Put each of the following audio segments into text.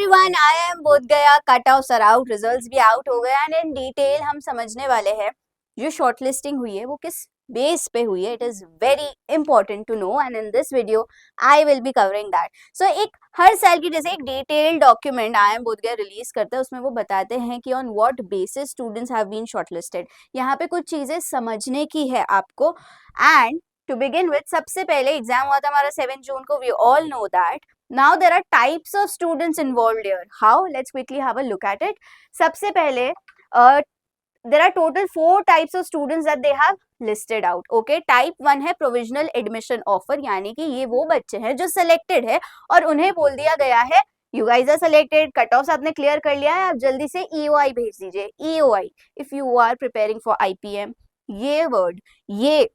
Everyone, I am Bodh Gaya. Cut offs are out, results भी out हो गया एंड इन डिटेल हम समझने वाले हैं जो शॉर्टलिस्टिंग हुई है वो किस बेस पे हुई है. It is very important to know and in this video I will be covering that. So एक हर साल की जैसे एक detail document I am Bodh गया रिलीज करता है, उसमें वो बताते हैं कि on what basis students have been shortlisted. यहाँ पे कुछ चीजें समझने की है आपको. एंड टू बिगिन विथ, सबसे पहले एग्जाम हुआ था हमारा 7 जून को. We all know that. Now there are types of students involved here. How? Let's quickly have a look at it. सबसे पहले there are total 4 types of students that they have listed out. Okay, type 1 है provisional admission offer, यानी कि ये वो बच्चे हैं जो selected है और उन्हें बोल दिया गया है you guys are selected, cut offs आपने क्लियर कर लिया है, आप जल्दी से EOI भेज दीजिए. EOI, if you are preparing for IPM, ये वर्ड, ये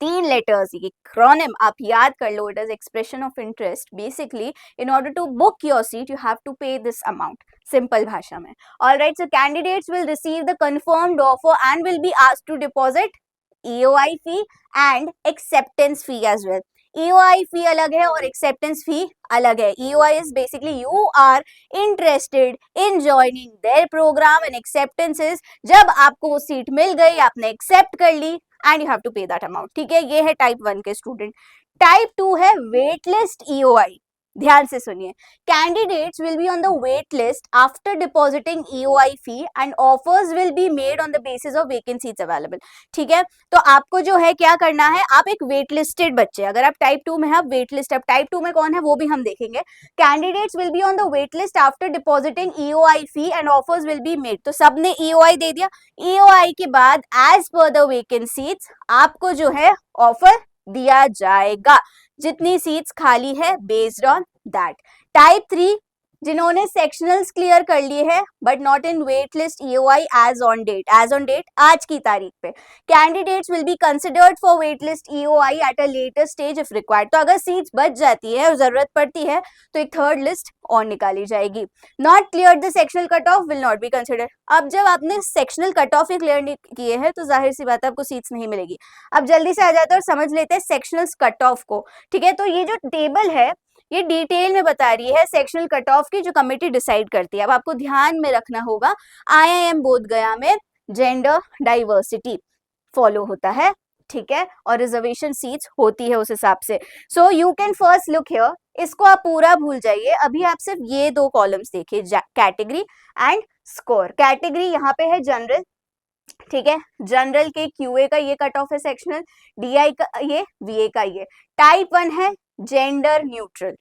3 लेटर्स, ये एक्रोनिम आप याद कर लो. It is expression of interest. Basically in order to book your seat you have to pay this amount. Simple भाषा में. Alright, so candidates will receive the confirmed offer and will be asked to deposit EOI fee and acceptance fee as well. EOI fee अलग है और acceptance फी अलग है. EOI is basically you are interested in joining their program and acceptance is जब आपको वो seat मिल गई, आपने एक्सेप्ट कर ली and you have to pay that amount. ठीक है, ये है टाइप 1 के स्टूडेंट. टाइप 2 है वेट लिस्ट EOI. ध्यान से सुनिए. Candidates will be on the wait list after depositing EOI fee and offers will be made on the basis of vacant seats available. ठीक है, तो आपको जो है क्या करना है, आप एक वेट लिस्टेड बच्चे, अगर आप टाइप 2 में है, आप वेट लिस्ट. अब टाइप 2 में कौन है वो भी हम देखेंगे. Candidates will be on the wait list after depositing EOI fee and offers will be made. तो सबने EOI दे दिया. EOI के बाद as per the vacant seats आपको जो है ऑफर दिया जाएगा, जितनी सीट्स खाली है बेस्ड ऑन दैट. टाइप 3 जिन्होंने सेक्शनल्स क्लियर कर लिए हैं but not in wait list EOI as on date. As on date आज की तारीख पे candidates will be considered for wait list EOI at a later stage if required. तो अगर सीट्स बच जाती है और जरूरत पड़ती है तो एक थर्ड लिस्ट और निकाली जाएगी. Not clear the sectional cut off will not be consider. अब जब आपने सेक्शनल कट ऑफ ही क्लियर नहीं किए हैं तो जाहिर सी बात है आपको सीट्स नहीं मिलेगी. अब जल्दी से आ जाते हैं और समझ लेते हैं सेक्शनल कट ऑफ को. ठीक है, तो ये जो टेबल है ये डिटेल में बता रही है सेक्शनल कट ऑफ की, जो कमेटी डिसाइड करती है. अब आपको ध्यान में रखना होगा IIM बोध गया में जेंडर डाइवर्सिटी फॉलो होता है. ठीक है, और रिजर्वेशन सीट्स होती है उस हिसाब से. So you can first look here. इसको आप पूरा भूल जाइए, अभी आप सिर्फ ये 2 कॉलम्स देखिए, कैटेगरी एंड स्कोर. कैटेगरी यहाँ पे है जनरल. ठीक है, जनरल के QA का ये कट ऑफ है सेक्शनल, DI का ये, VA का ये. टाइप 1 है जेंडर न्यूट्रल.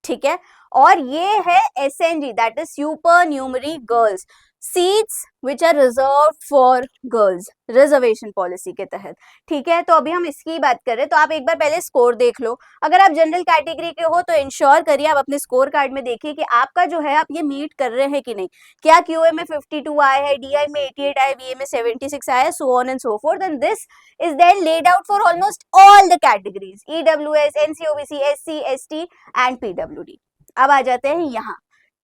ठीक है, और ये है SNG that is supernumerary girls. Seats which are reserve for girls reservation policy के तहत. ठीक है, तो अभी हम इसकी बात कर रहे हैं. तो आप एक बार पहले स्कोर देख लो. अगर आप जनरल कैटेगरी के हो तो इंश्योर करिए आप अपने स्कोर कार्ड में देखिए कि आपका जो है आप ये मीट कर रहे हैं कि नहीं. क्या QA में 52 आया है, DI में 88 आया, VA में 76 आया, so on and so forth. And this is then laid out for almost all the categories, EWS, NC, OBC, SC, ST and PWD. अब आ जाते हैं यहाँ.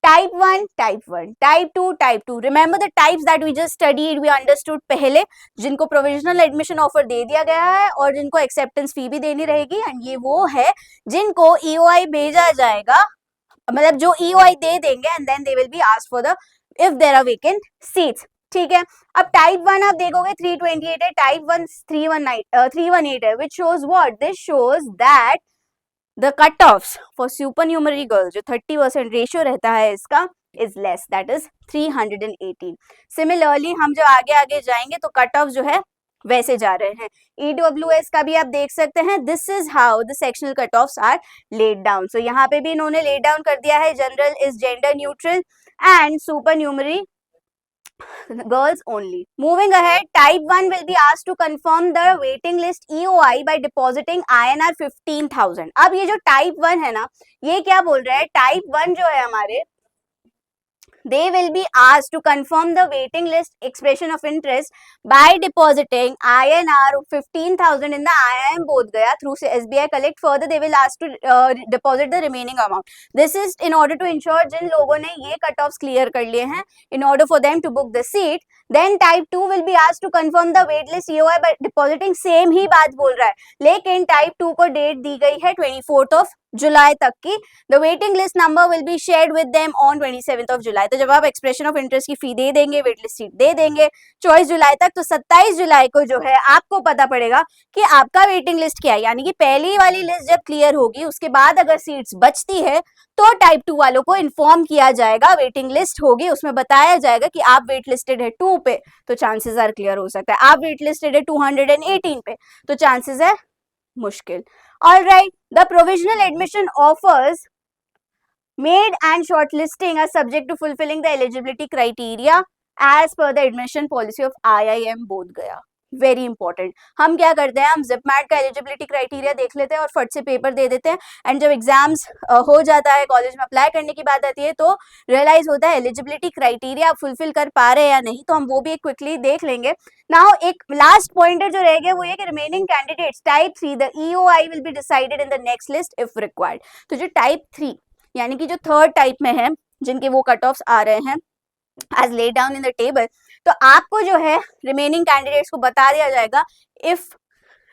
Type 1, type 1, type 2, type 2. Remember the types that we just studied, we understood पहले, जिनको provisional admission offer दे दिया गया है और जिनको एक्सेप्टेंस फी भी देनी रहेगी. एंड ये वो है जिनको EOI भेजा जाएगा, मतलब जो EOI दे देंगे and then they will be asked for the if there are vacant seats. ठीक है, अब टाइप 1 आप देखोगे 328 है, टाइप 1 318 है, which shows what? This shows that the cutoffs for supernumerary girls, जो 30% रेशियो रहता है इसका, is less, that is 318. Similarly हम जो आगे आगे जाएंगे तो कट ऑफ जो है वैसे जा रहे हैं. EWS का भी आप देख सकते हैं. This is how the sectional cutoffs are laid down. So यहाँ पे भी इन्होंने laid down कर दिया है. General is gender neutral and supernumerary girls only. Moving ahead, type 1 will be asked to confirm the waiting list EOI by depositing INR 15,000. अब ये जो टाइप 1 है ना, ये क्या बोल रहा है, टाइप 1 जो है हमारे, they will be asked to confirm the waiting list expression of interest by depositing INR 15,000 in the IIM Bodh Gaya through SBI Collect. Further, they will ask to deposit the remaining amount. This is in order to ensure जिन लोगों ने ये cutoffs clear कर लिए हैं, in order for them to book the seat. Then type 2 will be asked to confirm the wait list EOI by depositing. Same ही बात बोल रहा है, लेकिन type 2 को डेट दी गई है 24th of जुलाई तक की। The waiting list number will be shared with them on 27th of July. तो जब आप एक्सप्रेशन ऑफ इंटरेस्ट की फी दे देंगे, वेट लिस्ट सीट दे देंगे 24 जुलाई तक, तो 27 जुलाई को जो है आपको पता पड़ेगा कि आपका वेटिंग लिस्ट क्या है। यानी कि पहली वाली लिस्ट जब क्लियर होगी, उसके बाद अगर सीट्स बचती है तो टाइप 2 वालों को इन्फॉर्म किया जाएगा, वेटिंग लिस्ट होगी, उसमें बताया जाएगा कि आप वेट लिस्टेड है 2 पे, तो चांसेस आर क्लियर हो सकता है। आप वेट लिस्टेड है 218 पे, तो चांसेस है मुश्किल। Alright, the provisional admission offers made and shortlisting are subject to fulfilling the eligibility criteria as per the admission policy of IIM Bodh गया। Very important. हम क्या करते हैं, हम जिपमैट का एलिजिबिलिटी क्राइटेरिया देख लेते हैं और फट से पेपर दे देते हैं, एंड जब एग्जाम्स हो जाता है, कॉलेज में अप्लाई करने की बात आती है, तो रियलाइज होता है एलिजिबिलिटी क्राइटेरिया आप फुलफिल कर पा रहे हैं या नहीं। तो हम वो भी एक क्विकली देख लेंगे। नाउ एक लास्ट पॉइंटर जो रह गया वो ये कि remaining candidates type 3 the EOI will be decided in the next list if required. तो जो टाइप 3 यानी कि जो थर्ड टाइप में है, जिनके वो कट ऑफ्स आ रहे हैं as laid down in the table, तो आपको जो है रिमेनिंग कैंडिडेट्स को बता दिया जाएगा इफ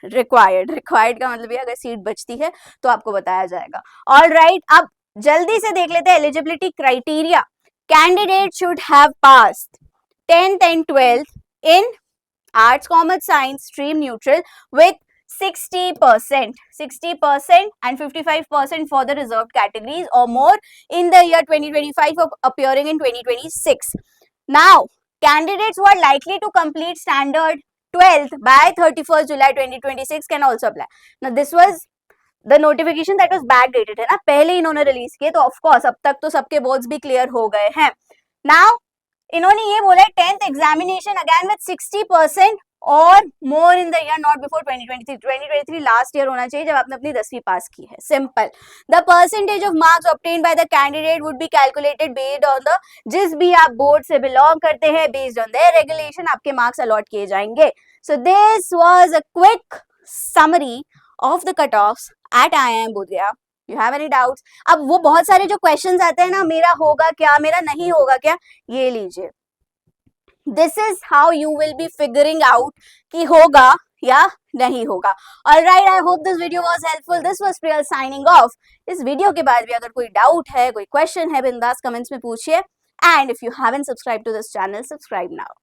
रिक्वायर्ड। रिक्वायर्ड का मतलब ये अगर सीट बचती है तो आपको बताया जाएगा। ऑलराइट, अब जल्दी से देख लेते हैं eligibility criteria. Candidate should have passed 10th and 12th in arts, commerce, science, stream neutral with 60% and 55% for the reserved categories or more in the year 2025 of appearing in 2026. Now, candidates who are likely to complete standard 12th by 31st July 2026 can also apply. Now, this was the notification that was backdated है ना, पहले इन्होंने release किए, तो of course अब तक तो सबके बोर्ड्स भी क्लियर हो गए हैं। नाउ इन्होंने ये बोला है 10th एग्जामिनेशन अगेन विद 60% और more in the year not before 2023। 2023 last year होना चाहिए जब आपने अपनी 10वीं पास की है। Simple. The percentage of marks obtained by the candidate would be calculated based on the, जिस भी आप बोर्ड से बिलोंग करते हैं, बेस्ड ऑन देयर रेगुलेशन आपके मार्क्स अलॉट किए जाएंगे। So this was a quick summary of the cut offs at IIM Bodh Gaya. You have any doubts? अब वो बहुत सारे जो क्वेश्चंस आते हैं ना, मेरा होगा क्या, मेरा नहीं होगा क्या, ये लीजिए। This is how you will be figuring out कि होगा या नहीं होगा। Alright, I hope this video was helpful. This was Priyal signing off. इस वीडियो के बाद भी अगर कोई डाउट है, कोई क्वेश्चन है, बिंदास कमेंट्स में पूछिए। And if you haven't subscribe to this channel, subscribe now.